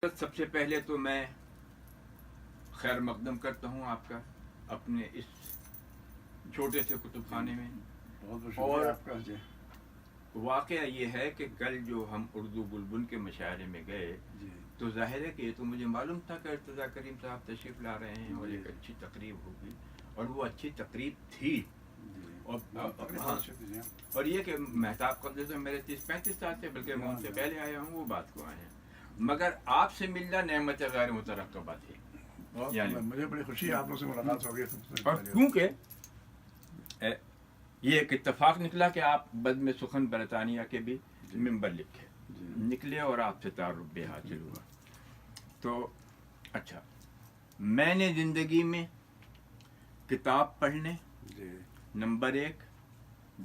سب سے پہلے تو میں خیر مقدم کرتا ہوں آپ کا اپنے اس چھوٹے سے کتب خانے میں. اور آپ کا واقعہ یہ ہے کہ کل جو ہم اردو بلبل کے مشاعرے میں گئے تو ظاہر ہے کہ یہ تو مجھے معلوم تھا کہ ارتضیٰ کریم صاحب تشریف لا رہے ہیں اور ایک اچھی تقریب ہوگی اور وہ اچھی تقریب تھی. اور یہ کہ مہتاب قبل سے میرے 30-35 سال سے بلکہ میں ان سے پہلے آیا ہوں وہ بات کو آئے ہیں مگر آپ سے ملنا نعمت غیر مترقبہ تھی. یعنی مجھے بڑی خوشی ہے آپ لوگوں سے ملاقات ہو گئی. اور کیونکہ یہ ایک اتفاق نکلا کہ آپ بزم سخن برطانیہ کے بھی ممبر لکھے نکلے اور آپ سے تعارف بھی حاصل ہوا. تو اچھا میں نے زندگی میں کتاب پڑھنے نمبر 1،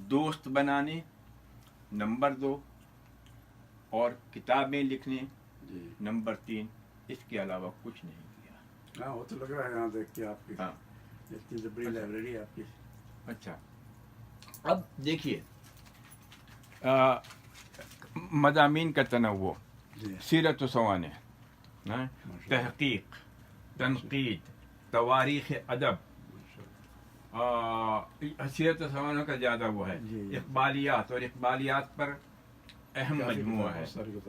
دوست بنانے نمبر 2 اور کتابیں لکھنے نمبر 3 اس کے علاوہ کچھ نہیں کیا. ہاں وہ تو لگ رہا ہے یہاں دیکھ کے آپ کی اتنی بڑی لائبریری آپ کی. اچھا اب دیکھیے مضامین کا تنوع، سیرت و سوانح، تحقیق، تنقید، تواریخ ادب، سیرت و سوانح کا زیادہ وہ ہے، اقبالیات اور اقبالیات پر اہم مجموعہ ہے.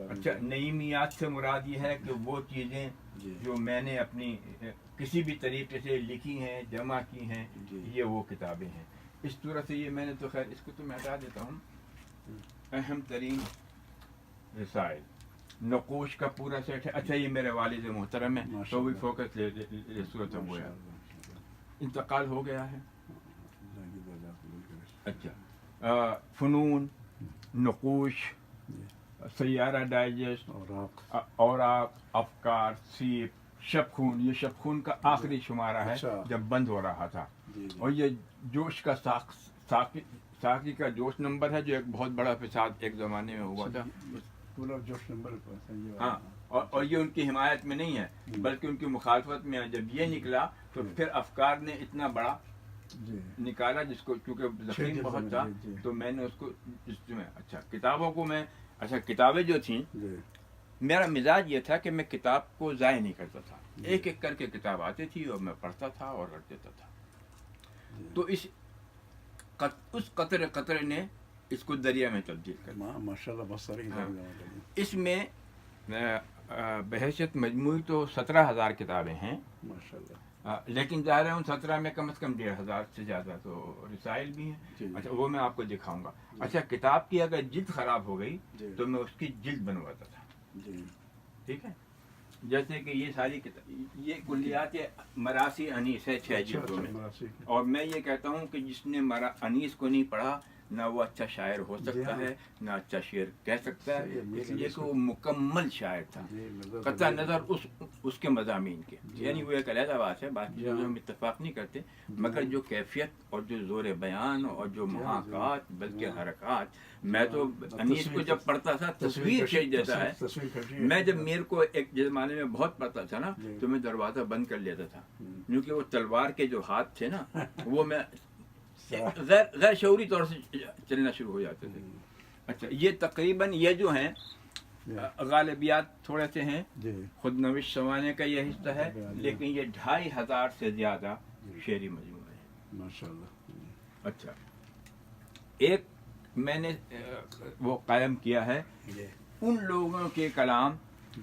اچھا نعیمیات سے مراد یہ ہے کہ وہ چیزیں جو میں نے اپنی کسی بھی طریقے سے لکھی ہیں جمع کی ہیں یہ وہ کتابیں ہیں. اس صورت سے یہ میں نے تو خیر اس کو تو میں ہٹا دیتا ہوں. اہم ترین رسائل، نقوش کا پورا سیٹ ہے. اچھا یہ میرے والد محترم ہے تو بھی فوکس صورت ہو گیا، انتقال ہو گیا ہے. اچھا فنون، نقوش، سیارہ ڈائجسٹ، اوراق، افکار، سیب، شب خون. یہ شب خون کا آخری شمارہ ہے جب بند ہو رہا تھا. اور یہ جوش کا ساقی کا جوش نمبر ہے جو ایک بہت بڑا فساد ایک زمانے میں ہوا تھا. جوش نمبر ہاں اور یہ ان کی حمایت میں نہیں ہے بلکہ ان کی مخالفت میں. جب یہ نکلا تو پھر افکار نے اتنا بڑا نکالا جس کو چونکہ ذخیر بہت تھا تو میں نے اس کو اچھا کتابوں کو میں کتابیں جو تھیں میرا مزاج یہ تھا کہ میں کتاب کو ضائع نہیں کرتا تھا. ایک ایک کر کے کتاب آتی تھی اور میں پڑھتا تھا اور رکھ دیتا تھا. تو اس قطرے نے اس کو دریا میں تبدیل کر دیا. ماشاءاللہ بہت ساری اس میں بحیثیت مجموعی تو 17,000 کتابیں ہیں ماشاءاللہ، لیکن ظاہر ہے ان 17 میں کم از کم 1,500 سے زیادہ تو رسائل بھی ہیں. اچھا وہ میں آپ کو دکھاؤں گا. اچھا کتاب کی اگر جلد خراب ہو گئی تو میں اس کی جلد بنواتا تھا. ٹھیک ہے جیسے کہ یہ ساری کتاب یہ کلیات مراثی انیس ہے 6 جلدوں میں. اور میں یہ کہتا ہوں کہ جس نے انیس کو نہیں پڑھا نہ وہ اچھا شاعر ہو سکتا ہے نہ اچھا شعر کہہ سکتا ہے، اس لیے کہ وہ مکمل شاعر تھا قطع نظر اس کے مضامین کے. یعنی وہ ایک علیحدہ بات ہے، باقی چیزوں ہم اتفاق نہیں کرتے مگر جو کیفیت اور جو زور بیان اور جو محاکات بلکہ حرکات. میں تو انیس کو جب پڑھتا تھا تصویر کھینچ دیتا ہے. میں جب میر کو ایک زمانے میں بہت پڑھتا تھا نا تو میں دروازہ بند کر لیتا تھا کیونکہ وہ تلوار کے جو ہاتھ تھے نا وہ میں غیر شعوری طور سے چلنا شروع ہو جاتے تھے. اچھا یہ تقریباً یہ جو ہیں غالبیات تھوڑے سے ہیں، خود نوش سوانح کا یہ حصہ ہے لیکن یہ 2,500 سے زیادہ شعری مجموعے ہیں ماشاءاللہ. اچھا ایک میں نے وہ قائم کیا ہے ان لوگوں کے کلام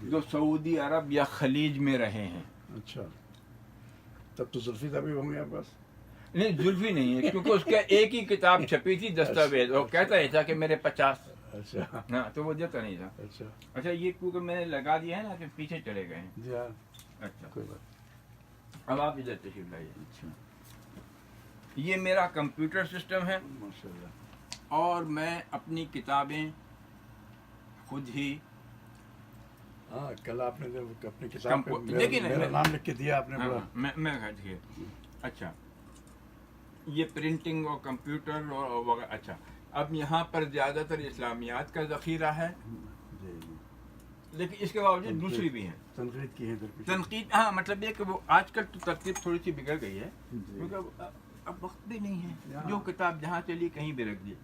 جو سعودی عرب یا خلیج میں رہے ہیں. اچھا تب تو زلفی صاحب بھی ہوں گے آپ پاس؟ نہیں زلفی نہیں ہے کیونکہ اس کا ایک ہی کتاب چھپی تھی دستاویز اور کہتا ہی تھا کہ میرے 50. اچھا ہاں تو وہ دیتا نہیں تھا. اچھا یہ کیونکہ میں نے لگا دیا ہے نا کہ پیچھے چلے گئے ہیں. اچھا کوئی بات. اب آپ ادھر تشریف لائیے. اچھا یہ میرا کمپیوٹر سسٹم ہے ماشاءاللہ اور میں اپنی کتابیں خود ہی کل آپ نے جب اپنی کتاب پہ میرا نام لکھ کے دیا آپ نے میں اچھا یہ پرنٹنگ اور کمپیوٹر اور وغیرہ. اچھا اب یہاں پر زیادہ تر اسلامیات کا ذخیرہ ہے لیکن اس کے باوجود دوسری بھی ہیں تنقید کی ہے. تنقید ہاں مطلب یہ کہ وہ آج کل تو ترتیب تھوڑی سی بگڑ گئی ہے کیونکہ اب وقت بھی نہیں ہے. جو کتاب جہاں چلی کہیں بھی رکھ دی.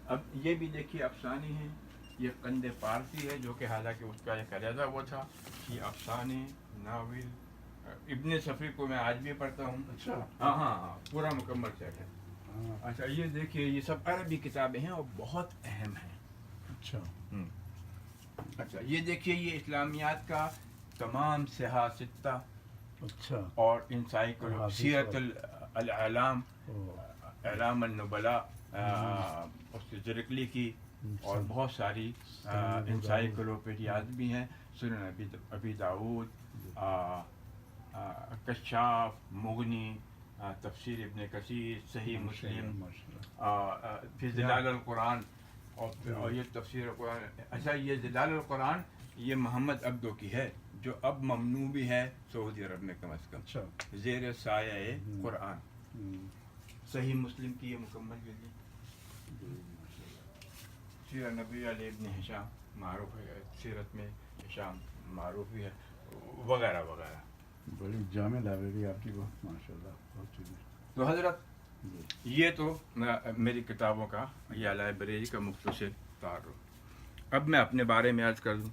اب یہ بھی دیکھیے افسانے ہیں یہ قند پارسی ہے جو کہ حالانکہ اس کا ایک علیحدہ وہ تھا. یہ افسانے ناول ابن صفی کو میں آج بھی پڑھتا ہوں. اچھا ہاں پورا مکمل سیٹ ہے. اچھا یہ دیکھیے یہ سب عربی کتابیں ہیں اور بہت اہم ہیں. اچھا اچھا یہ دیکھیے یہ اسلامیات کا تمام سیاہ ستہ اچھا اور انسائیکلو سیرت الاعلام اعلام النبلاء اس زرکلی کی اور بہت ساری انسائیکلوپیڈیاز بھی ہیں. سنن ابی داؤد کشاف مغنی تفسیر ابن کثیر صحیح مسلم پھر ظلال القرآن اور یہ تفسیر قرآن. اچھا یہ ظلال القرآن یہ محمد عبدو کی ہے جو اب ممنوع بھی ہے سعودی عرب میں کم از کم. اچھا زیر سایہ قرآن. صحیح مسلم کی یہ مکمل جلدی. سیرت نبی علیہ ابن ہشام معروف ہے, سیرت میں ہشام معروف بھی ہے وغیرہ وغیرہ. بڑی جامع لائبریری آپ کی بہت ماشاء اللہ بہت چیزیں. تو حضرت یہ تو میری کتابوں کا یا لائبریری کا مختصر تعارف. اب میں اپنے بارے میں عرض کر دوں.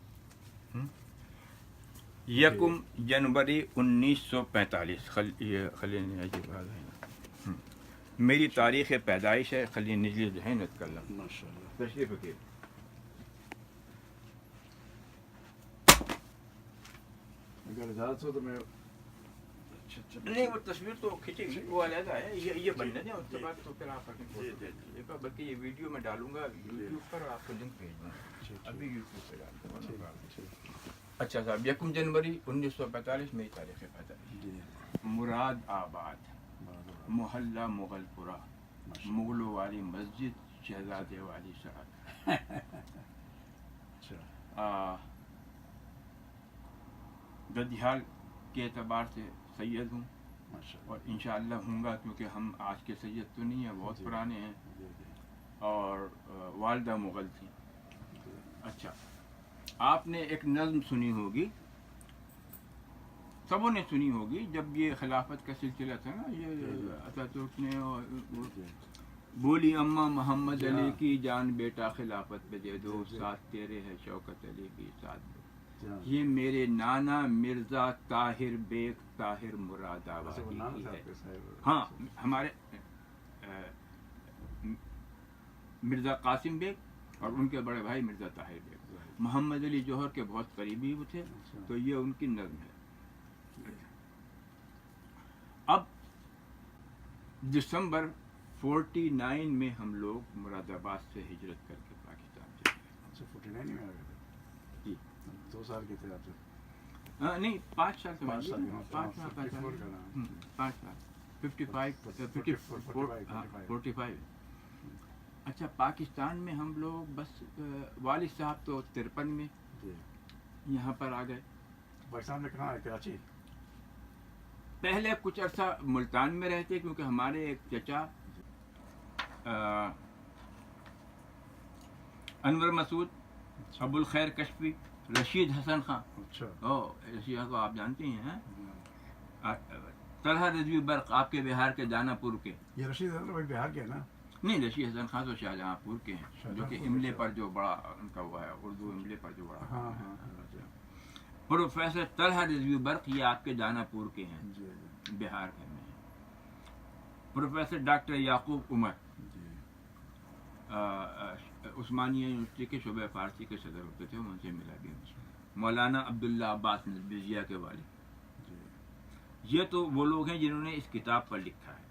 1 جنوری 1945 خلیل نجی میری تاریخ پیدائش ہے. خلیل نجی جو ہے نتکلم ماشاء اللہ. تشریف رکھیے. اگر اجازت ہو تو میں نہیں وہ تصویر تو کھینچی گئی وہ علیحدہ ہے. یہ بننے دیں اس کے بعد تو پھر آپ اپنی بلکہ یہ ویڈیو میں ڈالوں گا یوٹیوب پر آپ کو لنک بھیج دوں گا. ابھی یوٹیوب پہ ڈال دوں گا. اچھا صاحب 1 جنوری 1945 میری تاریخ پیدائش. مراد آباد محلہ مغل پورہ مغلوں والی مسجد شہزادے والی سڑک. ددیال کے اعتبار سے سید ہوں اور انشاءاللہ ہوں گا کیونکہ ہم آج کے سید تو نہیں ہیں بہت پرانے ہیں. اور والدہ مغل تھیں. اچھا آپ نے ایک نظم سنی ہوگی سبوں نے سنی ہوگی جب یہ خلافت کا سلسلہ تھا نا یہ اتاتورک نے بولی اماں محمد علی کی جان بیٹا خلافت پہ دے دو ساتھ تیرے ہے شوکت علی کی ساتھ. یہ میرے نانا مرزا طاہر بیگ طاہر مراد آبادی کی ہے. ہاں ہمارے مرزا قاسم بیگ اور ان کے بڑے بھائی مرزا طاہر بیگ محمد علی جوہر کے بہت قریبی وہ تھے. تو یہ ان کی نظم ہے. اب دسمبر 49 میں ہم لوگ مراد آباد سے ہجرت کر کے پاکستان چلے گئے. 49 میں آ گئے جی 2 سال کے تھے آپ؟ نہیں 5 سال. 5 سال 45. اچھا پاکستان میں ہم لوگ بس والد صاحب تو 53 میں یہاں پر آ گئے. پاکستان میں کہاں ہے؟ کراچی. پہلے کچھ عرصہ ملتان میں رہتے کیونکہ ہمارے ایک چچا انور مسعود ابو الخیر کشفی رشید حسن خان. اچھا رشید کو آپ جانتے ہیں. طلحہ رضوی برق آپ کے بہار کے دانا پور کے. یہ رشید حسن بھائی بہار کے نا؟ نہیں رشید حسن خان تو شاہجہاں پور کے ہیں جو کہ املے پر جو بڑا ان کا وہ ہے اردو املے پر جو بڑا. پروفیسر طلحہ رضوی برق یہ آپ کے دانا پور کے ہیں بہار کے میں. پروفیسر ڈاکٹر یعقوب عمر عثمانیہ یونیورسٹی کے شعبہ فارسی کے صدر ہوتے تھے. ان سے ملا بھی. مولانا عبداللہ عباس نجبیزیہ کے والد. یہ تو وہ لوگ ہیں جنہوں نے اس کتاب پر لکھا ہے.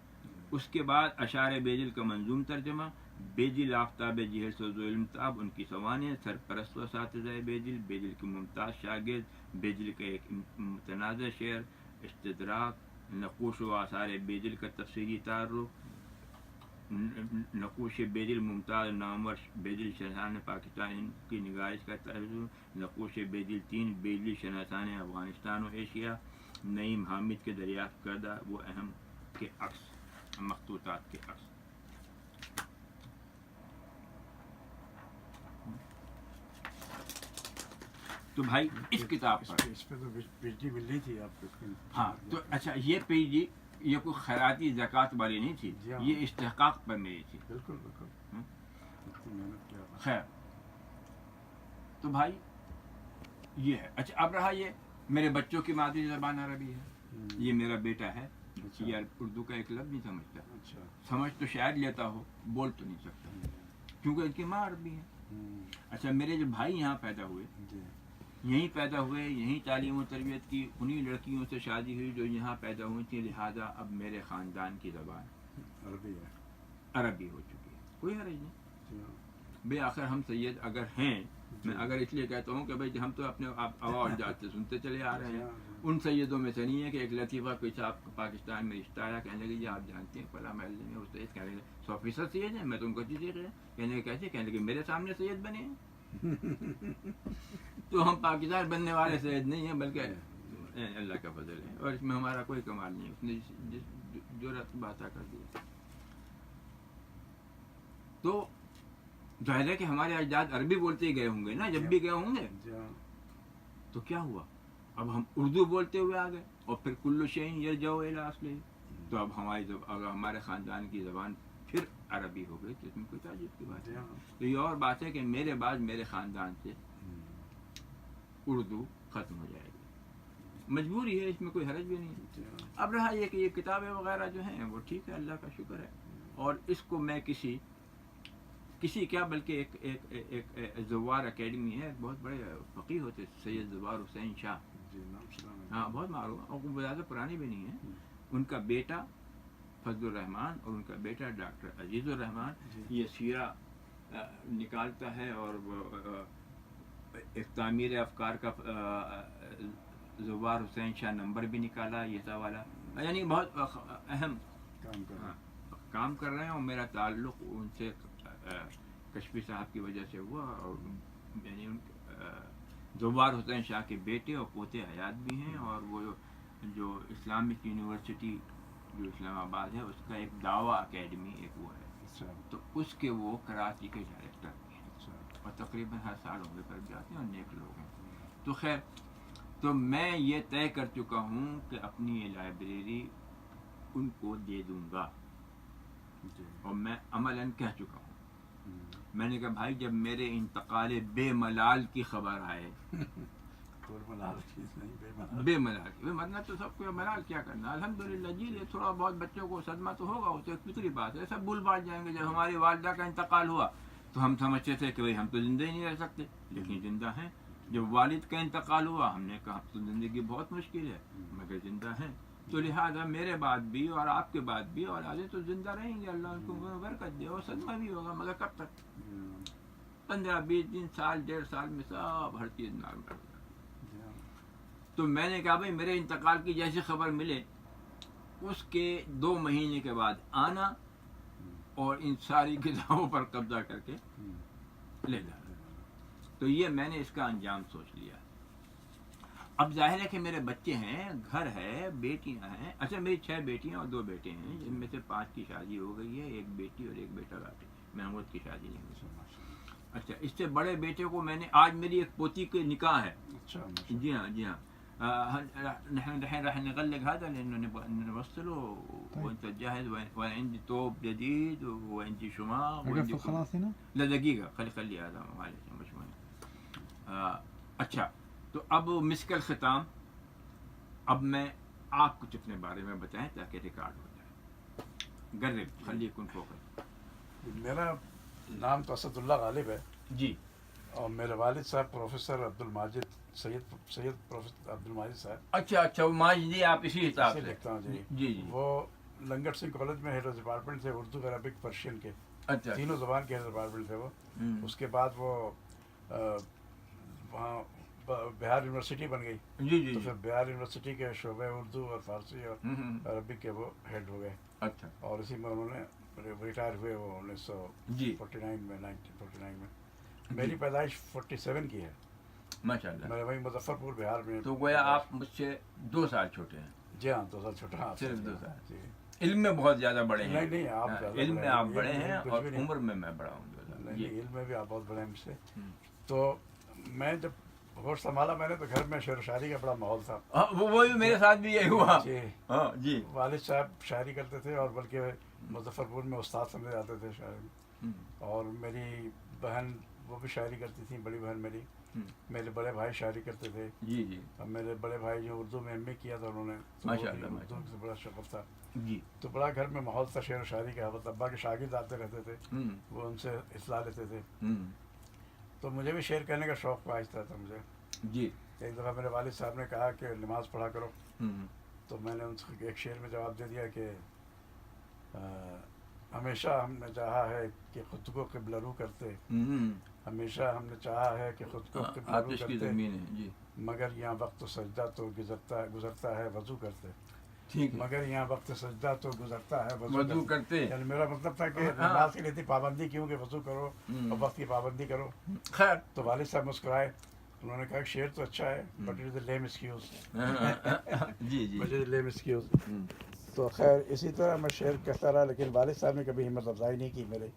اس کے بعد اشعار بیجل کا منظوم ترجمہ بیجل آفتاب جہل سوز و علمتاب ان کی سوانح سرپرست و اساتذہ بیجل بیجل کے ممتاز شاگرد بیجل کا ایک متنازع شعر استدراک نقوش و آثار بیجل کا تفصیلی تعارف نقوش بیجل ممتاز نامور بیجل شناسان پاکستان ان کی نگارش کا تعارف نقوش بیجل 3 بیجلی شناسان افغانستان و ایشیا نعیم حامد کے دریافت کردہ وہ اہم کے عکس مخطوطات کے عکس. تو بھائی اس کتاب پر اس پہ تو پی جی مل رہی تھی آپ کو. ہاں تو اچھا یہ پی جی یہ کوئی خیراتی زکوٰۃ والی نہیں تھی. یہ استحقاق پر میری تھی. بالکل بالکل. خیر تو بھائی یہ ہے. اچھا اب رہا یہ میرے بچوں کی مادری زبان عربی ہے. یہ میرا بیٹا ہے, یہ اردو کا ایک لفظ نہیں سمجھتا. سمجھ تو شاید لیتا ہو, بول تو نہیں سکتا کیونکہ ان کی ماں عربی ہے. اچھا میرے جو بھائی یہاں پیدا ہوئے, یہیں پیدا ہوئے, یہیں تعلیم و تربیت کی, انہی لڑکیوں سے شادی ہوئی جو یہاں پیدا ہوئی تھیں, لہٰذا اب میرے خاندان کی زبان عربی ہو چکی ہے. کوئی حرج نہیں. بے آخر ہم سید اگر ہیں, میں اگر اس لیے کہتا ہوں کہ بھائی ہم تو اپنے آبا و اجداد سے سنتے چلے آ رہے ہیں, ان سیدوں میں سے نہیں ہے کہ ایک لطیفہ کوئی صاحب پاکستان میں رشتہ آیا, کہنے لگے آپ جانتے ہیں فلاں محلے میں وہ سید, کہنے لگے 100% سید ہیں, میں تو ان کو چیزیں کہنے لگے کیسے, کہنے لگے میرے سامنے سید بنے ہیں. تو ہم پاکستان بننے والے سید نہیں ہیں, بلکہ اللہ کا فضل ہے, اور اس میں ہمارا کوئی کمال نہیں ہے. اس نے جو باتیں کر دیا. تو ظاہر ہے کہ ہمارے اجداد عربی بولتے ہی گئے ہوں گے نا, جب بھی گئے ہوں گے. تو کیا ہوا, اب ہم اردو بولتے ہوئے آ گئے, اور پھر کل شیء یرجع الی اصلہ. تو اب اگر ہمارے خاندان کی زبان پھر عربی ہو گئی تو اس میں کوئی تعجب کی بات ہے. تو یہ اور بات ہے کہ میرے بعد میرے خاندان سے اردو ختم ہو جائے گی, مجبوری ہے, اس میں کوئی حرج بھی نہیں. اب رہا یہ کہ یہ کتابیں وغیرہ جو ہیں وہ ٹھیک ہے, اللہ کا شکر ہے, اور اس کو میں کسی کیا بلکہ ایک زوار اکیڈمی ہے, بہت بڑے فقیہ ہوتے سید زوار حسین شاہ, ہاں بہت معروف, اور وہ زیادہ پرانی بھی نہیں ہے. ان کا بیٹا فضل الرحمان اور ان کا بیٹا ڈاکٹر عزیز الرحمان یہ سیرہ نکالتا ہے, اور وہ ایک تعمیر افکار کا زوار حسین شاہ نمبر بھی نکالا یہ سا والا, یعنی بہت اہم کام کر رہے ہیں. اور میرا تعلق ان سے کشفی صاحب کی وجہ سے ہوا, اور یعنی زوار حسین شاہ کے بیٹے اور پوتے حیات بھی ہیں, اور وہ جو اسلامک یونیورسٹی جو اسلام آباد ہے اس کا ایک دعویٰ اکیڈمی ایک وہ ہے, تو اس کے وہ کراچی کے ڈائریکٹر بھی ہیں, اور تقریباً ہر سال عمرے پر جاتے ہیں, اور نیک لوگ ہیں. تو خیر, تو میں یہ طے کر چکا ہوں کہ اپنی یہ لائبریری ان کو دے دوں گا, اور میں عملاً کہہ چکا ہوں. میں نے کہا بھائی جب میرے انتقال بے ملال کی خبر آئے, بے ملال مرنا تو سب کو, ملال کیا کرنا, الحمدللہ جی لے, تھوڑا بہت بچوں کو صدمہ تو ہوگا, وہ تو ایک فطری بات ہے, سب بھول بھال جائیں گے. جب ہماری والدہ کا انتقال ہوا تو ہم سمجھتے تھے کہ بھائی ہم تو زندہ ہی نہیں رہ سکتے, لیکن زندہ ہیں. جب والد کا انتقال ہوا ہم نے کہا اب تو زندگی بہت مشکل ہے, مگر زندہ ہیں. تو لہٰذا میرے بعد بھی اور آپ کے بعد بھی اور آگے تو زندہ رہیں گے, اللہ ان کو برکت دے, اور صدمہ بھی ہوگا, مگر کب تک, 15-20 دن, سال, 1.5 سال میں سب ہر چیز نارمل ہو جائے. تو میں نے کہا بھائی میرے انتقال کی جیسی خبر ملے اس کے 2 مہینے کے بعد آنا, اور ان ساری کتابوں پر قبضہ کر کے لے جانا. تو یہ میں نے اس کا انجام سوچ لیا. اب ظاہر ہے کہ میرے بچے ہیں, گھر ہے, بیٹیاں ہیں. اچھا میری 6 بیٹیاں اور 2 بیٹے ہیں, جن میں سے 5 کی شادی ہو گئی ہے, 1 بیٹی اور 1 بیٹا باقی. محمود کی شادی نہیں ہوئی. اچھا اس سے بڑے بیٹے کو میں نے, آج میری ایک پوتی کے نکاح ہے. جی ہاں جی ہاں, نحن راح نغلق هذا لانه نوصله وانت جاهز, وعندي توب جديد وعندي شماغ وعندي خلاص هنا. لا دقيقه خلي هذا معلش مش مهم. اچھا تو اب مسک الختام, اب میں آپ کچھ اپنے بارے میں بتائیں تاکہ ریکارڈ ہو جائے. گرب خلیکن فوق. میرا نام تو اسد اللہ غالب ہے جی, اور میرے والد صاحب پروفیسر عبد الماجد, سید پروفیسر عبد الماجد صاحب. اچھا وہ ماجدی آپ اسی حساب سے لکھتا ہوں. جی جی, وہ لنگر سنگھ کالج میں ہیڈ آف ڈپارٹمنٹ تھے, اردو, عربک, پرشین کے. اچھا تینوں زبان کے ہیڈ آف ڈپارٹمنٹ تھے وہ. اس کے بعد وہ وہاں بہار یونیورسٹی بن گئی. جی تو پھر بہار یونیورسٹی کے شعبے اردو اور فارسی اور عربک کے وہ ہیڈ ہو گئے. اچھا, اور اسی میں انہوں نے ریٹائر ہوئے وہ 1949 میں, 1949 میں. میری پیدائش 47 کی ہے. ماشاء اللہ. میں وہیں مظفر پور بہار میں. تو گویا آپ مجھ سے 2 سال چھوٹے ہیں. جی ہاں 2 سال چھوٹا. صرف 2 سال. جی, علم میں بہت زیادہ بڑے ہیں. نہیں آپ علم میں آپ بڑے ہیں, اور عمر میں بڑا ہوں. نہیں, علم میں بھی آپ بہت بڑے ہیں مجھ سے. تو میں جب ہوش سنبھالا میں نے تو گھر میں شعر و شاعری کا بڑا ماحول تھا. وہ میرے ساتھ بھی یہی ہوا. جی, والد صاحب شاعری کرتے تھے, اور بلکہ مظفر پور میں استاد سمجھے جاتے تھے شاعری. اور میری بہن وہ بھی شاعری کرتی تھی, بڑی بہن میری. میرے بڑے بھائی شاعری کرتے تھے. جی جی. اب میرے بڑے بھائی جو اردو میں ایم اے کیا تھا انہوں نے, ماشاء اللہ اردو سے بڑا شغف تھا. جی. تو بڑا گھر میں ماحول تھا شعر و شاعری کا. ابا کے شاگرد آتے رہتے تھے, وہ ان سے اصلاح لیتے تھے. تو مجھے بھی شعر کہنے کا شوق پہنچتا تھا مجھے. جی. ایک دفعہ میرے والد صاحب نے کہا کہ نماز پڑھا کرو, تو میں نے ان سے ایک شعر میں جواب دے دیا کہ ہمیشہ ہم نے چاہا ہے کہ خود کو قبلہ رو کرتے, ہمیشہ ہم نے چاہا ہے کہ خود کو قبلہ رو کرتے, مگر یہاں وقت سجدہ تو گزرتا ہے وضو کرتے. مگر یہاں وقت سجدہ تو گزرتا ہے وضو کرتے. یعنی میرا مطلب تھا کہ نماز کی لیتی پابندی کیوں کہ وضو کرو اور وقت کی پابندی کرو. خیر. تو والد صاحب مسکرائے, انہوں نے کہا شعر تو اچھا ہے but it is a lame excuse. جی جی. But it is lame excuse. تو خیر اسی طرح میں شعر کہتا رہا, لیکن والد صاحب نے کبھی ہمت افزائی نہیں کی میرے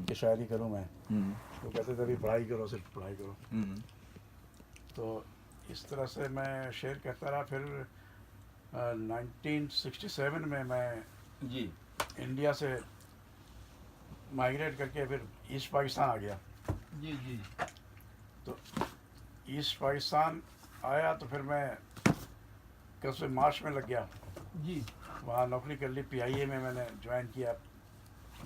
کہ شاعری کروں میں. وہ کہتے تھے ابھی پڑھائی کرو, صرف پڑھائی کرو. تو اس طرح سے میں شعر کہتا رہا. پھر 1967 میں جی انڈیا سے مائگریٹ کر کے پھر ایسٹ پاکستان آ گیا. جی جی. تو ایسٹ پاکستان آیا تو پھر میں قصبے مارچ میں لگ گیا. جی. وہاں نوکری کر لی. پی آئی اے میں نے جوائن کیا.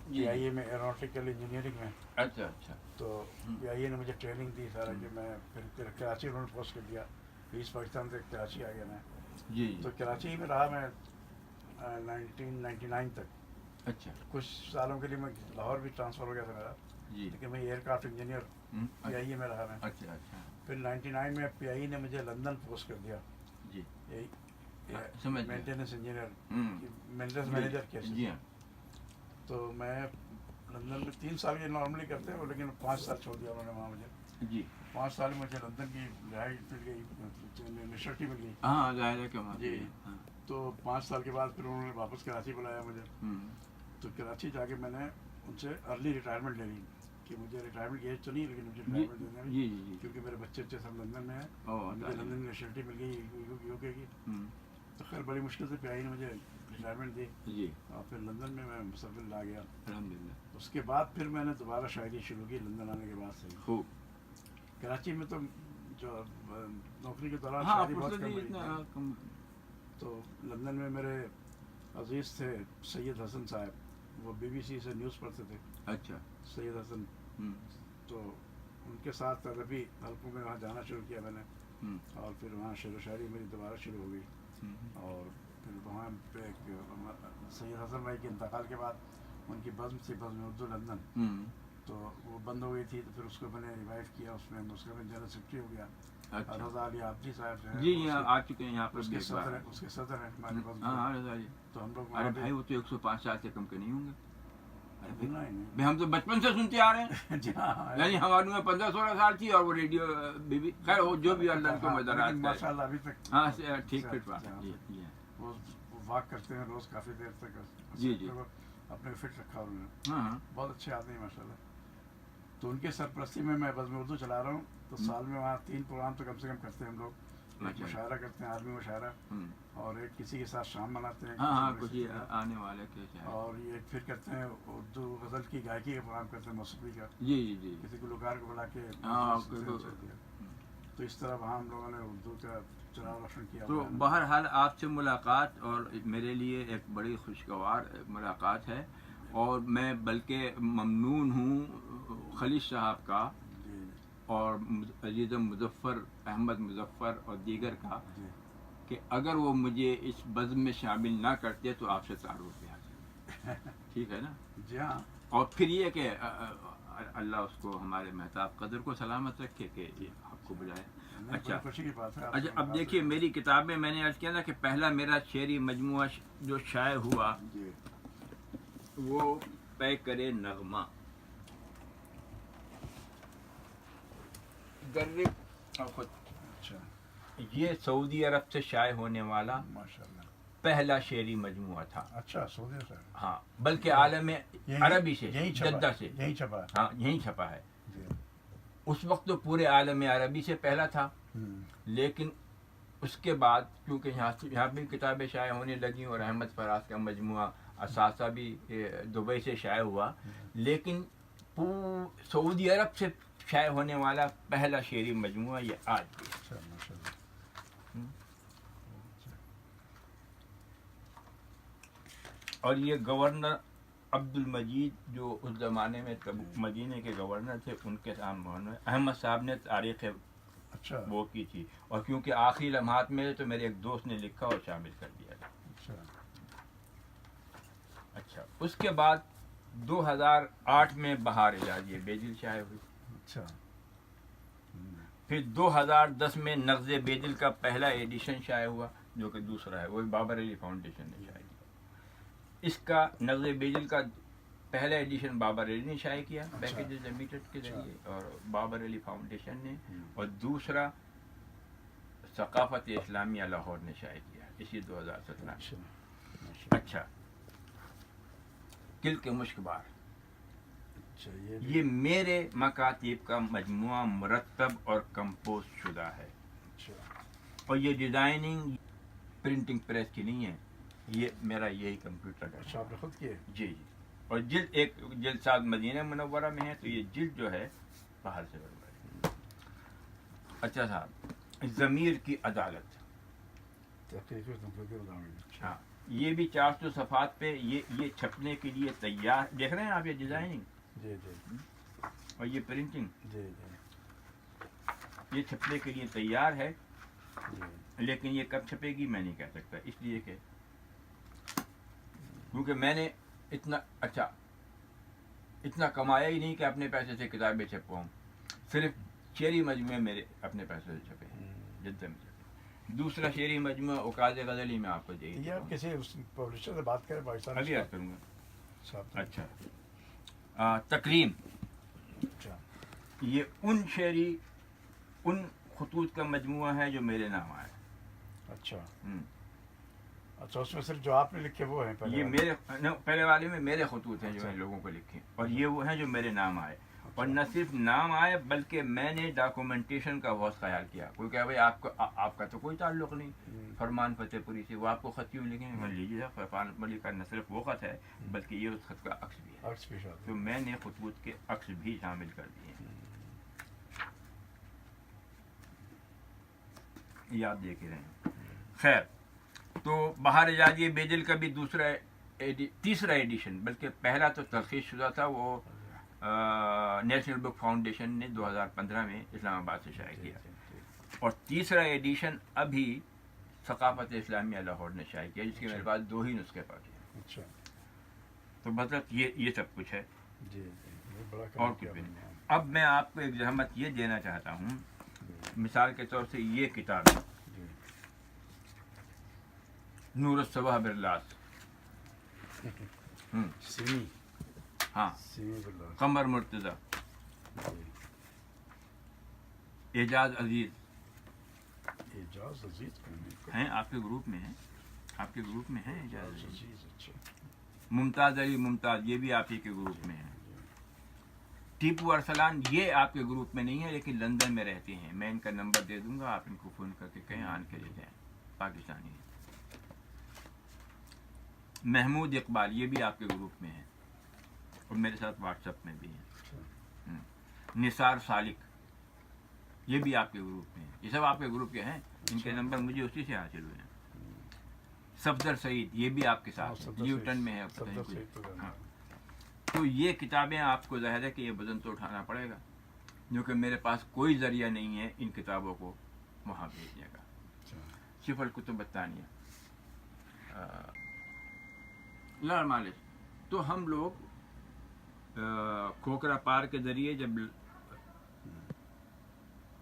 پی آئی اے میں ایروناٹیکل انجینئرنگ میں. اچھا اچھا. تو پی آئی اے نے مجھے ٹریننگ دی سارا کہ میں پھر کراچی انہوں نے پوسٹ کر دیا. ایسٹ پاکستان سے کراچی آ گیا میں. جی. تو کراچی میں رہا میں 1999 تک. اچھا. کچھ سالوں کے لیے میں لاہور بھی ٹرانسفر ہو گیا تھا میرا. جی. لیکن میں ایئر کرافٹ انجینئر پی آئی اے میں رہا میں. اچھا اچھا. پھر 99 میں پی آئی اے نے مجھے لندن پوسٹ کر دیا. جی. مینٹیننس انجینئر, مینٹیننس مینیجر کیسے. جی ہاں. تو میں لندن میں 3 سال کے نارملی کرتے ہیں, لیکن 5 سال چھوڑ دیا انہوں نے وہاں مجھے. جی. 5 سال میں مجھے لندن کی رہائش مل گئی, نیشنلٹی مل گئی. ہاں ظاہر ہے کہ جی. تو 5 سال کے بعد پھر انہوں نے واپس کراچی بلایا مجھے. تو کراچی جا کے میں نے ان سے ارلی ریٹائرمنٹ لے لی کہ مجھے ریٹائرمنٹ کی ایج تو نہیں, لیکن مجھے ریٹائرمنٹ دینا ہے. جی جی. کیونکہ میرے بچے سب لندن میں ہیں. مجھے لندن میں نیشنلٹی مل گئی یو کے کی. تو خیر بڑی مشکل سے پی آئی نے مجھے ریٹائرمنٹ دی. جی. اور پھر لندن میں مستقبل آ گیا الحمدللہ. اس کے بعد پھر میں نے دوبارہ شاعری شروع کی لندن آنے کے بعد سے. خوب. کراچی میں تو جو نوکری کے دوران شاعری بہت کم. تو لندن میں میرے عزیز تھے سید حسن صاحب, وہ بی بی سی سے نیوز پڑھتے تھے. اچھا. سید حسن. تو ان کے ساتھ عربی حلقوں میں وہاں جانا شروع کیا میں نے. اور پھر وہاں شعر و شاعری میری دوبارہ شروع ہو گئی. اور پھر وہاں پہ سید حسن بھائی کے انتقال کے بعد ان کی بزم تھی, بزم اردو لندن, تو وہ بند ہو گئی تھی. تو پھر اس کو میں نے ریوائو کیا, اس میں اس کا میں جنرل سیکرٹری ہو گیا. رضا علی عابدی صاحب جو جی یہاں آ چکے ہیں یہاں پر. اس کے صدر ہیں ہمارے بزم. ہاں رضا جی. تو ہم لوگ ارے بھائی وہ تو 105 سال سے کم کے نہیں ہوں گے. نہیں, ہم تو بچپن سے سنتے آ رہے ہیں. یعنی ہماری میں 15-16 سال تھی اور وہ ریڈیو بی خیر وہ جو بھی اللہ کو مدارات ماشاء اللہ ابھی تک. ہاں ٹھیک فٹ بات. وہ واک کرتے ہیں روز کافی دیر تک. جی جی. اپنے فٹ رکھا انہوں نے. ہاں بہت اچھے آتے ہیں ماشاء اللہ. تو ان کے سرپرستی میں بزم اردو چلا رہا ہوں. تو سال میں وہاں 3 پروگرام تو کم سے کم کرتے ہیں ہم لوگ. ایک مشاعرہ کرتے ہیں, عالمی مشاعرہ, اور ایک کسی کے ساتھ شام مناتے ہیں. ہاں کچھ آنے والے کے. اور یہ پھر کرتے ہیں اردو غزل کی گائکی کا پروگرام کرتے ہیں, موسیقی کا. جی جی جی. کسی گلوکار کو بلا کے. تو اس طرح وہاں ہم لوگوں نے اردو کا چراغ روشن کیا. تو بہرحال آپ سے ملاقات اور میرے لیے ایک بڑی خوشگوار ملاقات ہے, اور میں بلکہ ممنون ہوں خلیل صاحب کا اور عزیز مظفر احمد مظفر اور دیگر کا کہ اگر وہ مجھے اس بزم میں شامل نہ کرتے تو آپ سے تعارف پہ حاصل. ٹھیک ہے نا. جی ہاں. اور پھر یہ کہ اللہ اس کو ہمارے مہتاب قدر کو سلامت رکھے کہ یہ آپ کو بلائے. اچھا اچھا. اب دیکھیے میری کتاب میں نے عرض کیا نا کہ پہلا میرا شعری مجموعہ جو شائع ہوا وہ پے کرے نغمہ. یہ سعودی عرب سے شائع ہونے والا پہلا شعری مجموعہ تھا. اچھا سعودی سے. ہاں بلکہ عالم عربی سے جدہ سے. یہیں چھپا. ہاں یہیں چھپا ہے. اس وقت تو پورے عالم عربی سے پہلا تھا, لیکن اس کے بعد کیونکہ یہاں بھی کتابیں شائع ہونے لگیں اور احمد فراز کا مجموعہ اثاثہ بھی دبئی سے شائع ہوا, لیکن سعودی عرب سے شائع ہونے والا پہلا شعری مجموعہ یہ آج بھی ہے. اچھا ماشاء اللہ. اور یہ گورنر عبد المجید جو اس زمانے میں مدینے کے گورنر تھے ان کے سامنے احمد صاحب نے تاریخ اچھا وہ کی تھی, اور کیونکہ آخری لمحات میں تو میرے ایک دوست نے لکھا اور شامل کر دیا تھا. اچھا اچھا اس کے بعد 2008 میں بہار اعجازیہ بیدل شائع ہوئی. اچھا پھر 2010 میں نغز بیدل کا پہلا ایڈیشن شائع ہوا جو کہ دوسرا ہے, وہی بابر علی فاؤنڈیشن نے شائع کیا. اس کا نغز بیدل کا پہلا ایڈیشن بابر علی نے شائع کیا پیکیجز لمیٹڈ کے ذریعے اور بابر علی فاؤنڈیشن نے, اور دوسرا ثقافت اسلامیہ لاہور نے شائع کیا اسی 2017 میں. اچھا کل کے مشک بار یہ میرے مکاتیب کا مجموعہ مرتب اور کمپوز شدہ ہے, اور یہ ڈیزائننگ پرنٹنگ پریس کی نہیں ہے, یہ میرا یہی کمپیوٹر کا. اچھا آپ نے خود کیے؟ جی جی. اور جلد ایک جلد ساتھ مدینہ منورہ میں ہے, تو یہ جلد جو ہے باہر سے بنوائی. اچھا صاحب ضمیر کی عدالت, ہاں یہ بھی 400 صفحات پہ, یہ چھپنے کے لیے تیار. دیکھ رہے ہیں آپ یہ ڈیزائننگ, جی جی, اور یہ پرنٹنگ, جی جی, یہ چھپنے کے لیے تیار ہے. جی لیکن یہ کب چھپے گی میں نہیں کہہ سکتا, اس لیے کہ کیونکہ میں نے اتنا کمایا ہی نہیں کہ اپنے پیسے سے کتابیں چھپواؤں. صرف شعری مجموعے میرے اپنے پیسے سے چھپے ہیں جدہ میں چھپے. دوسرا شعری مجموعہ اوقاز غزلی میں آپ کو دے یہ آپ کسی پبلشر سے بات کریں پاکستان ابھی عرض کروں گا. اچھا تکریم, اچھا یہ ان خطوط کا مجموعہ ہے جو میرے نام آئے. اچھا اچھا, اس میں صرف جو آپ نے لکھے وہ ہیں؟ یہ میرے پہلے والے میں میرے خطوط ہیں جو میں لوگوں کو لکھے, اور یہ وہ ہیں جو میرے نام آئے. اور نہ صرف نام آئے بلکہ میں نے ڈاکومنٹیشن کا بہت خیال کیا. کوئی کہ بھائی آپ کا تو کوئی تعلق نہیں فرمان فتح پوری سے, وہ آپ کو خط کیوں لکھیں؟ میں لیجیے فرمان ملی کا نہ صرف وہ خط ہے بلکہ یہ اس خط کا عکس بھی ہے, تو میں نے خطوط کے عکس بھی شامل کر دیے ہیں. یہ آپ دیکھ رہے ہیں. خیر, تو بہار اعجازیہ بیدل کا بھی تیسرا ایڈیشن, بلکہ پہلا تو تلخیص شدہ تھا, وہ نیشنل بک فاؤنڈیشن نے 2015 میں اسلام آباد سے شائع کیا, اور تیسرا ایڈیشن ابھی ثقافت اسلامیہ لاہور نے شائع کیا, جس کے میرے پاس 2 ہی نسخے باقی ہیں. اچھا, تو مطلب یہ سب کچھ ہے جی بڑا اور کچھ بھی نہیں. اب میں آپ کو ایک زحمت یہ دینا چاہتا ہوں, مثال کے طور سے یہ کتاب ہے نور الصباح برلاس, ہاں قمر مرتضی, اعجاز عزیز ہیں آپ کے گروپ میں ہیں, اعجاز عزیز, ممتاز علی ممتاز یہ بھی آپ ہی کے گروپ میں ہیں. ٹیپو ارسلان یہ آپ کے گروپ میں نہیں ہے لیکن لندن میں رہتے ہیں, میں ان کا نمبر دے دوں گا, آپ ان کو فون کر کے کہیں آن کے لے جائیں, پاکستانی ہیں. محمود اقبال یہ بھی آپ کے گروپ میں ہیں اور میرے ساتھ واٹس ایپ میں بھی ہیں. نثار سالک یہ بھی آپ کے گروپ میں ہیں, یہ سب آپ کے گروپ کے ہیں, ان کے نمبر مجھے اسی سے حاصل ہوئے ہیں. صفدر سعید یہ بھی آپ کے ساتھ نیوٹن میں ہے. تو یہ کتابیں آپ کو ظاہر ہے کہ یہ وزن تو اٹھانا پڑے گا, کیونکہ میرے پاس کوئی ذریعہ نہیں ہے ان کتابوں کو وہاں بھیجنے کا. صرف الکتب الثانیہ لال مالش. تو ہم لوگ کھوکرا پار کے ذریعے جب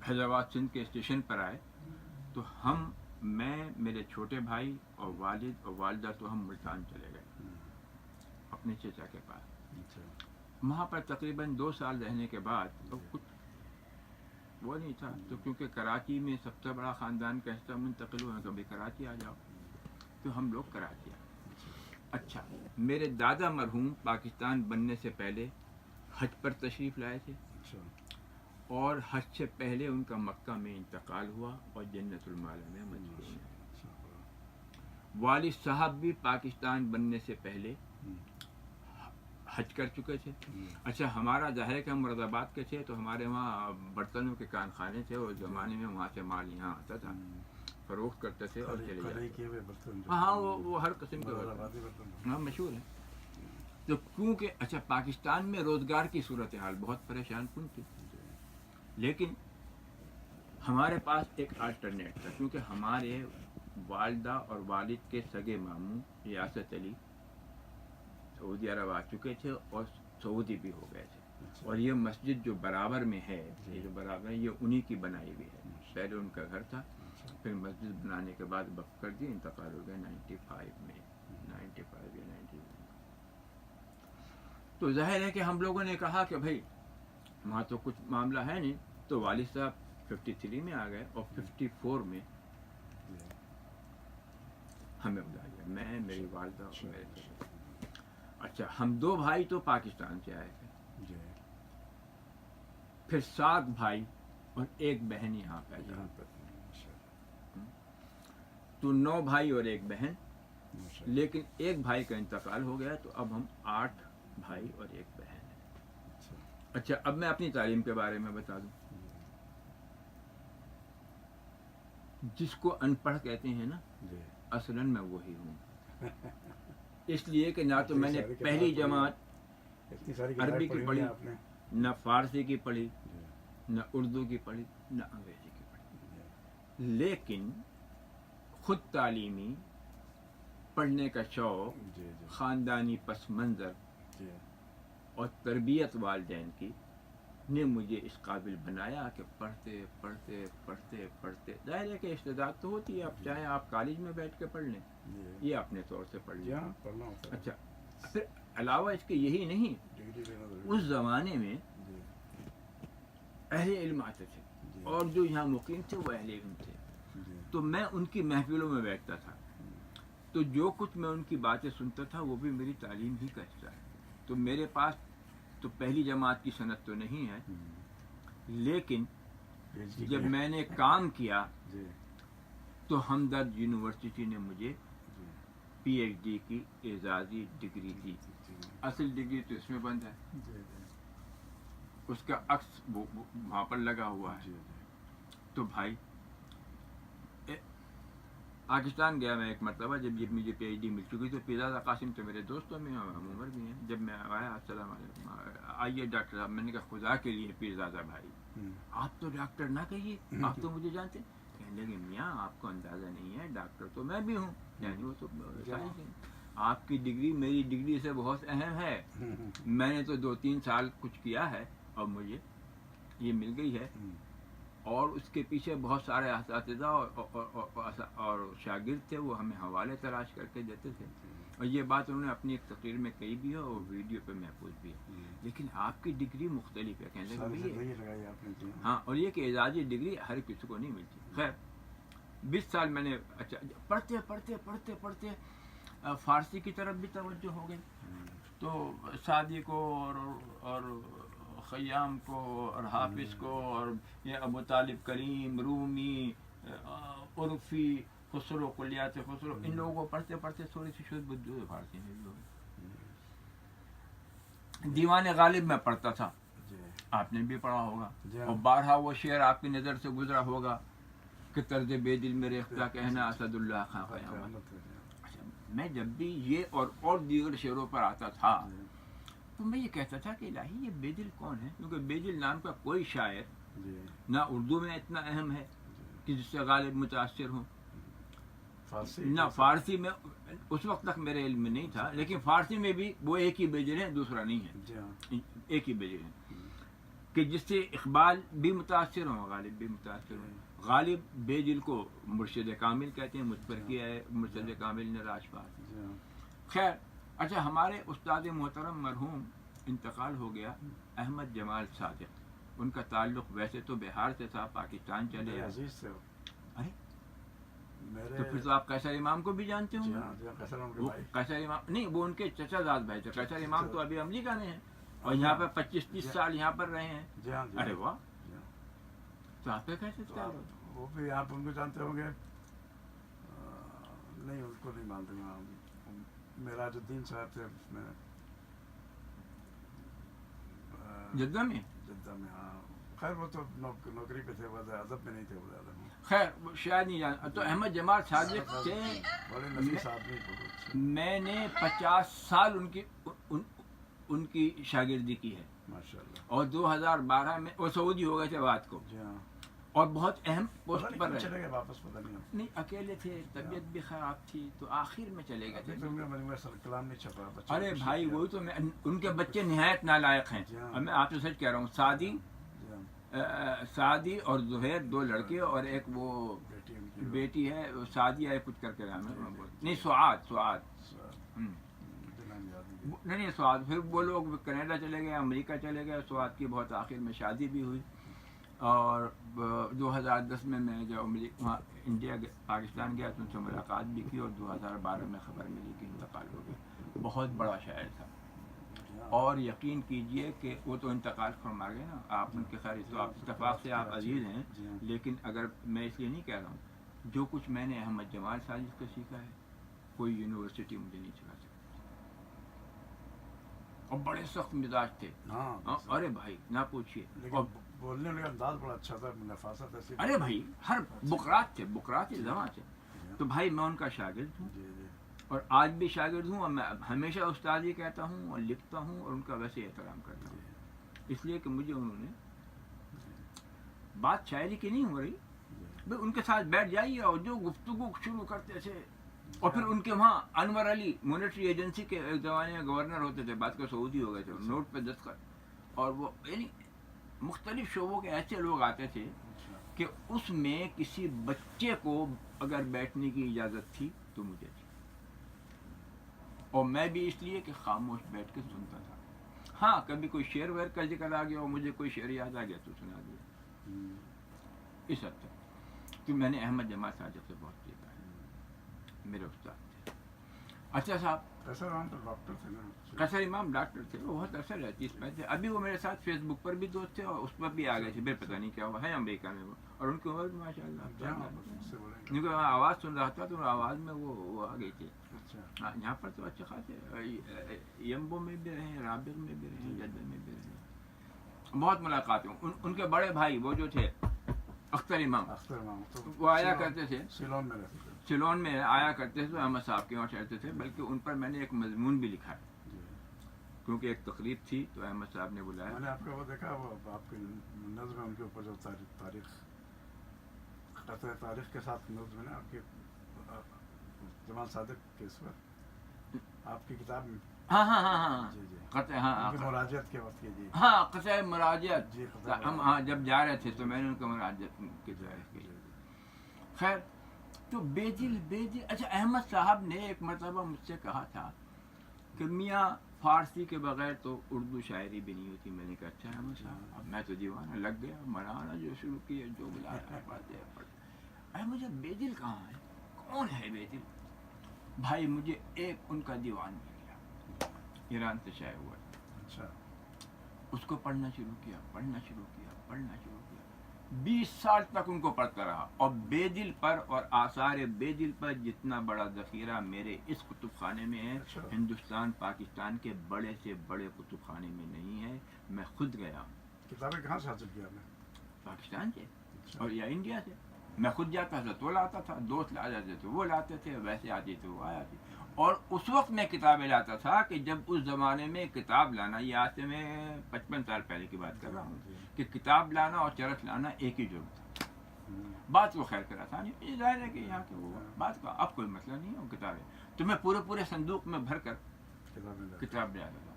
حیدرآباد سندھ کے اسٹیشن پر آئے تو میں میرے چھوٹے بھائی اور والد اور والدہ تو ہم ملتان چلے گئے اپنے چچا کے پاس. وہاں پر تقریباً 2 سال رہنے کے بعد تو کچھ وہ نہیں تھا, تو کیونکہ کراچی میں سب سے بڑا خاندان کا حصہ منتقل ہوئے, کبھی کراچی آ جاؤ, تو ہم لوگ کراچی آئے. اچھا, میرے دادا مرحوم پاکستان بننے سے پہلے حج پر تشریف لائے تھے, اور حج سے پہلے ان کا مکہ میں انتقال ہوا اور جنت المالا میں مدفون ہے. والد صاحب بھی پاکستان بننے سے پہلے حج کر چکے تھے. اچھا ہمارا ظاہر ہے کہ ہم مرادآباد کے تھے تو ہمارے وہاں برتنوں کے کارخانے تھے اور زمانے میں وہاں سے مال یہاں آتا تھا, فروخت کرتے تھے اور چلے جاتے. ہاں وہ ہر قسم کے برتن ہاں مشہور ہیں. تو کیونکہ اچھا پاکستان میں روزگار کی صورتحال بہت پریشان کن تھی, لیکن ہمارے پاس ایک آلٹرنیٹ تھا, کیونکہ ہمارے والدہ اور والد کے سگے ماموں ریاست علی سعودی عرب آ چکے تھے اور سعودی بھی ہو گئے تھے, اور یہ مسجد جو برابر میں ہے, یہ جو برابر ہے یہ انہی کی بنائی ہوئی ہے. پہلے ان کا گھر تھا, پھر مسجد بنانے کے بعد وقف کر دی, انتقال ہو گیا 95 میں, 95 یا 90. تو ظاہر ہے کہ ہم لوگوں نے کہا کہ بھائی وہاں تو کچھ معاملہ ہے نہیں, تو والد صاحب 53 میں آ گئے اور 54 میں ہمیں بلا لیا, میں میری والدہ اور میرے بھائی. اچھا ہم 2 بھائی تو پاکستان سے آئے تھے, پھر 7 بھائی اور 1 بہن یہاں پیدا, تو 9 بھائی اور 1 بہن, لیکن 1 بھائی کا انتقال ہو گیا, تو اب ہم 8 بھائی اور 1 بہن ہیں. اچھا اب میں اپنی تعلیم کے بارے میں بتا دوں. جس کو ان پڑھ کہتے ہیں نا, اصلاً میں وہی ہوں. اس لیے کہ نہ تو میں نے پہلی جماعت عربی کی پڑھی, نہ فارسی کی پڑھی, نہ اردو کی پڑھی, نہ انگریزی کی پڑھی, لیکن خود تعلیمی پڑھنے کا شوق, خاندانی پس منظر اور تربیت والدین کی نے مجھے اس قابل بنایا کہ پڑھتے پڑھتے پڑھتے پڑھتے, ظاہر ہے کہ استعداد تو ہوتی ہے, اب چاہے آپ کالج میں بیٹھ کے پڑھ لیں یہ اپنے طور سے پڑھ لیں. اچھا پھر علاوہ اس کے یہی نہیں, اس زمانے میں اہل علم آتے تھے, اور جو یہاں مقیم تھے وہ اہل علم تھے, تو میں ان کی محفلوں میں بیٹھتا تھا, تو جو کچھ میں ان کی باتیں سنتا تھا وہ بھی میری تعلیم ہی کا حصہ ہے. تو میرے پاس تو پہلی جماعت کی سند تو نہیں ہے, لیکن جب میں نے کام کیا تو ہمدرد یونیورسٹی نے مجھے پی ایچ ڈی کی اعزازی ڈگری دی. اصل ڈگری تو اس میں بند ہے, اس کا عکس وہاں پر لگا ہوا ہے. تو بھائی پاکستان گیا میں ایک مرتبہ, جب مجھے پی ایچ ڈی مل چکی, تو پیرزادہ قاسم تو میرے دوستوں میں ہم عمر بھی ہیں. جب میں آیا السلام علیکم, آئیے ڈاکٹر صاحب, میں نے کہا خدا کے لیے پیرزادہ بھائی آپ تو ڈاکٹر نہ کہیے, آپ تو مجھے جانتے. کہنے لگے میاں آپ کو اندازہ نہیں ہے, ڈاکٹر تو میں بھی ہوں, یعنی وہ تو آپ کی ڈگری میری ڈگری سے بہت اہم ہے. میں نے تو 2-3 سال کچھ کیا ہے اور مجھے یہ مل گئی ہے, اور اس کے پیچھے بہت سارے اساتذہ اور شاگرد تھے, وہ ہمیں حوالے تلاش کر کے دیتے تھے, اور یہ بات انہوں نے اپنی ایک تقریر میں کہی بھی ہے اور ویڈیو پہ محفوظ بھی ہے. لیکن آپ کی ڈگری مختلف ہے, کہنے لگے ہاں, اور یہ کہ اعزازی ڈگری ہر کسی کو نہیں ملتی. خیر 20 سال میں نے اچھا پڑھتے پڑھتے پڑھتے پڑھتے فارسی کی طرف بھی توجہ ہو گئی, تو سعدی کو اور خیام کو اور حافظ کو اور یہ ابو طالب کریم, رومی, عرفی, خسرو, کلیات خسرو, ان لوگوں کو پڑھتے پڑھتے تھوڑی سی شد بدو فارسی میں بھی ہو گئی. دیوان غالب میں پڑھتا تھا, آپ نے بھی پڑھا ہوگا, اور بارہا وہ شعر آپ کی نظر سے گزرا ہوگا کہ طرز بے دل میرے کیا کہنا اسد اللہ خان قیامت. میں جب بھی یہ اور دیگر شعروں پر آتا تھا تو میں یہ کہتا تھا کہ الہی یہ بے دل کون ہے, کیونکہ بے دل نام کا کوئی شاعر نہ اردو میں اتنا اہم ہے کہ جس سے غالب متاثر ہوں, نہ فارسی میں اس وقت تک میرے علم میں نہیں تھا, لیکن فارسی میں بھی وہ ایک ہی بے دل ہے, دوسرا نہیں ہے, ایک ہی بے دل ہے کہ جس سے اقبال بھی متاثر ہوں, غالب بھی متاثر ہوں. غالب بے دل کو مرشد کامل کہتے ہیں, مجھ پر کیا ہے مرشد کامل نے راجپال. خیر اچھا ہمارے استاد محترم مرحوم انتقال ہو گیا, احمد جمال صادق, ان کا تعلق ویسے تو بہار سے تھا, پاکستان چلے آئے. ارے تو پھر تو آپ قیصر امام کو بھی جانتے ہوں گے. قیصر امام نہیں, وہ ان کے چچا زاد بھائی تھے. قیصر امام تو ابھی امریکہ میں ہیں اور یہاں پر 25-30 سال یہاں پر رہے ہیں. ارے واہ, تو آپ کا کیسے تعلق؟ وہ بھی آپ ان کو جانتے ہوں گے, نہیں ان کو نہیں مانتے. میراج الدین صاحب تھے, اس میں جدہ میں؟ جدہ میں ہاں. خیر وہ تو نوکری پہ تھے, وہ ادب میں نہیں تھے وہ زیادہ. خیر شاید نہیں جان. تو احمد جمال صادق تھے, بڑے نفیس آدمی بہت. میں نے 50 سال ان کی شاگردی کی ہے ماشاء اللہ. اور 2012 میں وہ سعودی ہو گئے تھے بات کو, جی ہاں. اور بہت اہم پوسٹ پر چلے رہے. گئے واپس, پتہ نہیں. نہیں اکیلے تھے, طبیعت بھی خراب تھی, تو آخر میں چلے گئے تھے. کلام نہیں چھپا. ارے بھائی وہی تو میں, ان کے بچے نہایت نالائق ہیں. اور میں آپ سے سچ کہہ رہا ہوں, سعدی اور زہیر 2 لڑکے اور ایک وہ بیٹی ہے, سعدیہ ہے کچھ کر کے نام ہے, نہیں سعاد نہیں سعاد. پھر وہ لوگ کینیڈا چلے گئے, امریکہ چلے گئے. سعاد کی بہت آخر میں شادی بھی ہوئی, اور 2010 میں جب وہاں انڈیا پاکستان گیا تو ان سے ملاقات بھی کی, اور 2012 میں خبر ملی کہ انتقال ہو گیا. بہت بڑا شاعر تھا, اور یقین کیجئے کہ وہ تو انتقال فرما گئے نا. آپ ان کے خیر تو آپ اتفاق سے آپ عزیز ہیں, لیکن اگر میں اس لیے نہیں کہہ رہا ہوں, جو کچھ میں نے احمد جمال صادق کو سیکھا ہے کوئی یونیورسٹی مجھے نہیں سکھا سکتی. اور بڑے سخت مزاج تھے. ارے بھائی نہ پوچھیے, بولنے کا انداز بڑا اچھا تھا, نفاست ایسی. ارے بھائی ہر بقرات زبان تھے. تو بھائی میں ان کا شاگرد ہوں, اور آج بھی شاگرد ہوں, اور میں ہمیشہ استاد ہی کہتا ہوں اور لکھتا ہوں, اور ان کا ویسے احترام کرتا ہوں, اس لیے کہ مجھے انہوں نے بات شاعری کی نہیں ہو رہی, ان کے ساتھ بیٹھ جائیے اور جو گفتگو شروع کرتے تھے. اور پھر ان کے وہاں انور علی مونیٹری ایجنسی کے ایک زمانے میں گورنر ہوتے تھے, بعد کو سعودی ہو گئے تھے, نوٹ پہ دستخط, اور وہ یعنی مختلف شعبوں کے ایسے لوگ آتے تھے کہ اس میں کسی بچے کو اگر بیٹھنے کی اجازت تھی تو مجھے تھی, اور میں بھی اس لیے کہ خاموش بیٹھ کے سنتا تھا. ہاں کبھی کوئی شعر ویر کا ذکر آ گیا اور مجھے کوئی شعر یاد آ گیا تو سنا دیا, اس حد تک. کہ میں نے احمد جمال صادق سے بہت سیکھا ہے, میرے استاد تھے. اچھا صاحب, قیصر امام ڈاکٹر تھے, وہ بہت اثر رہتی اس میں تھے. ابھی وہ میرے ساتھ فیس بک پر بھی دوست تھے, اور اس پر بھی آ گئے تھے, پھر پتہ نہیں کیا ہوا ہے امریکہ میں وہ, اور ان کی عمر بھی ماشاء اللہ. کیونکہ میں آواز سن رہا تھا تو آواز میں وہ آ گئی تھی. ہاں یہاں پر تو اچھے خاصے یمبو میں بھی رہے, رابغ میں بھی رہے, جدہ میں بھی رہے, بہت ملاقاتیں. ان کے بڑے بھائی وہ جو تھے اختر امام, وہ آیا کرتے تھے سیلون میں آیا کرتے تھے, احمد صاحب کے وہاں ٹھہرتے تھے. بلکہ ان پر میں نے ایک مضمون بھی لکھا ہے, کیونکہ ایک تقریب تھی تو احمد صاحب نے بلایا. میں نے آپ کا وہ دیکھا, وہ آپ کی نظم ہے ان کے اوپر جو تاریخ کے ساتھ نظم ہے نا آپ کی, جمال صادق کے اس پر آپ کی کتاب میں. ہاں مراجعت کے وقت کی. ہاں قطع مراجعت, ہم جب جا رہے تھے تو میں نے ان کو مراجعت کی ضرورت کی. خیر تو بے دل. اچھا احمد صاحب نے ایک مرتبہ مجھ سے کہا تھا کہ میاں فارسی کے بغیر تو اردو شاعری بھی نہیں ہوتی. میں نے کہا اچھا احمد صاحب, اب میں تو دیوانہ لگ گیا, منانا جو شروع کیا, جو بلایا پڑھتے. مجھے بے دل کہاں ہے, کون ہے بے دل؟ بھائی مجھے ایک ان کا دیوان مل گیا, ایران سے شائع ہوا. اچھا, اس کو پڑھنا شروع کیا. 20 سال تک ان کو پڑھتا رہا, اور بے دل پر اور آثار بے دل پر جتنا بڑا ذخیرہ میرے اس کتب خانے میں ہے, ہندوستان پاکستان کے بڑے سے بڑے کتب خانے میں نہیں ہے. میں خود گیا ہوں. کتابیں کہاں سے حاصل کیا میں؟ پاکستان سے اور یا انڈیا سے. میں خود جاتا تھا تو لاتا تھا, دوست لا جاتے تھے وہ لاتے تھے, ویسے آتی تھے وہ آیا تھی. اور اس وقت میں کتابیں لاتا تھا کہ جب اس زمانے میں کتاب لانا, یہ آج سے میں 55 سال پہلے کی بات کر رہا ہوں, کہ کتاب لانا اور چرخ لانا ایک ہی جرم تھا. بات وہ خیر کرا تھا نہیں, ظاہر ہے کہ یہاں کے وہ بات کا اب کوئی مسئلہ نہیں ہے. کتابیں تو میں پورے صندوق میں بھر کر کتاب لے آتا تھا,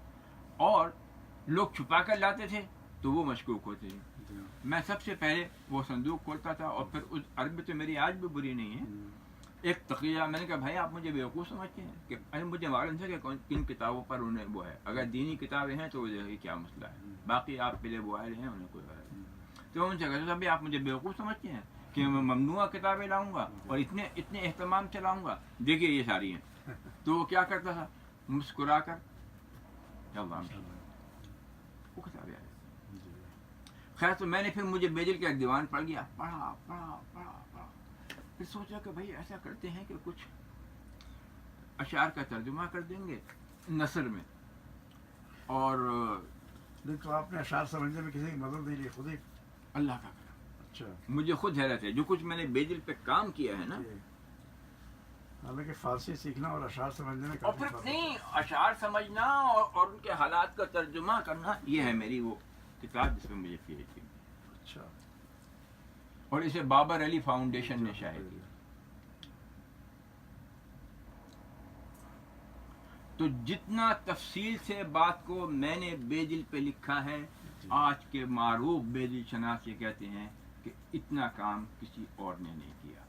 اور لوگ چھپا کر لاتے تھے تو وہ مشکوک ہوتے تھے. میں سب سے پہلے وہ صندوق کھولتا تھا, اور پھر اس عربی تو میری آج بھی بری نہیں ہے, ایک تقریہ. میں نے کہا بھائی آپ مجھے بیوقوف سمجھتے ہیں کہ مجھے معلوم تھا کہ کن کتابوں پر انہیں وہ ہے, اگر دینی کتابیں ہیں تو وہ دیکھیے کیا مسئلہ ہے, باقی آپ پہلے وہ آئے ہیں انہیں کوئی غرض نہیں. تو ان سے کہتے تھا بھائی آپ مجھے بیوقوف سمجھتے ہیں کہ میں ممنوع کتابیں لاؤں گا اور اتنے اہتمام سے لاؤں گا, دیکھیے یہ ساری ہیں. تو وہ کیا کرتا تھا, مسکرا کر وہ کتابیں آئی. خیر تو میں نے پھر مجھے بے دل کا ایک دیوان پڑھ گیا, پڑھا. پھر سوچا کہ بھائی ایسا کرتے ہیں کہ کچھ اشعار کا ترجمہ کر دیں گے نثر میں, اور نہیں تو آپ نے اشعار سمجھنے میں کسی کی مدد نہیں لی، خود ہی؟ اللہ کا کرم، اچھا، مجھے خود حیرت ہے جو کچھ میں نے بیدل پہ کام کیا ہے نا. حالانکہ فارسی سیکھنا اور اشعار سمجھنے میں اور کافی پھر فرق نہیں اشعار سمجھنا اور ان کے حالات کا ترجمہ کرنا، یہ ہے میری وہ کتاب جس میں مجھے پی ایچ ڈی. اچھا، اور اسے بابر علی فاؤنڈیشن نے شائع کیا. تو جتنا تفصیل سے بات کو میں نے بیدل پہ لکھا ہے، آج کے معروف بیدل شناس یہ کہتے ہیں کہ اتنا کام کسی اور نے نہیں کیا.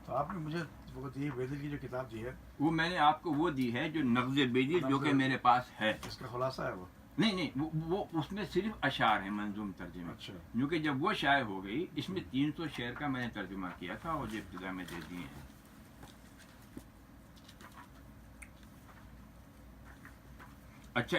تو آپ نے مجھے وہ دی بیدل کی جو کتاب دی ہے، وہ میں نے آپ کو وہ دی ہے جو نغز بیدل، جو کہ میرے پاس ہے. اس کا خلاصہ ہے وہ؟ نہیں وہ اس میں صرف اشعار ہیں منظوم ترجمے. اچھا، کیونکہ جب وہ شائع ہو گئی اس میں 300 شعر کا میں نے ترجمہ کیا تھا اور جو ابتدا میں دے دیے ہیں. اچھا